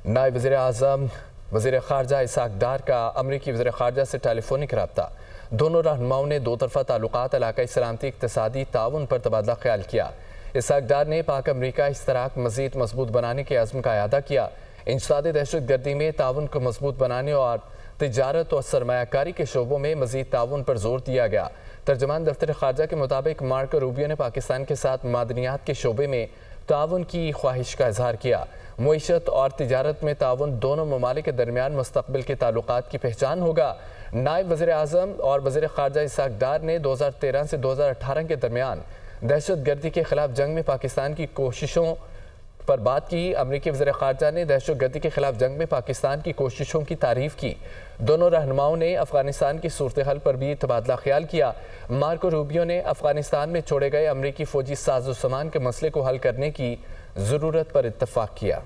نائب وزیر اعظم وزیر خارجہ اسحاق ڈار کا امریکی وزیر خارجہ سے ٹیلی فونک رابطہ۔ دونوں رہنماؤں نے دو طرفہ تعلقات، علاقائی سلامتی، اقتصادی تعاون پر تبادلہ خیال کیا۔ اسحاق ڈار نے پاک امریکہ اشتراک مزید مضبوط بنانے کے عزم کا اعادہ کیا۔ انسداد دہشت گردی میں تعاون کو مضبوط بنانے اور تجارت اور سرمایہ کاری کے شعبوں میں مزید تعاون پر زور دیا گیا۔ ترجمان دفتر خارجہ کے مطابق مارکو روبیو نے پاکستان کے ساتھ معدنیات کے شعبے میں تعاون کی خواہش کا اظہار کیا۔ معیشت اور تجارت میں تعاون دونوں ممالک کے درمیان مستقبل کے تعلقات کی پہچان ہوگا۔ نائب وزیر اعظم اور وزیر خارجہ اسحاق ڈار نے 2013 سے 2018 کے درمیان دہشت گردی کے خلاف جنگ میں پاکستان کی کوششوں پر بات کی۔ امریکی وزیر خارجہ نے دہشت گردی کے خلاف جنگ میں پاکستان کی کوششوں کی تعریف کی۔ دونوں رہنماؤں نے افغانستان کی صورتحال پر بھی تبادلہ خیال کیا۔ مارکو روبیو نے افغانستان میں چھوڑے گئے امریکی فوجی ساز و سامان کے مسئلے کو حل کرنے کی ضرورت پر اتفاق کیا۔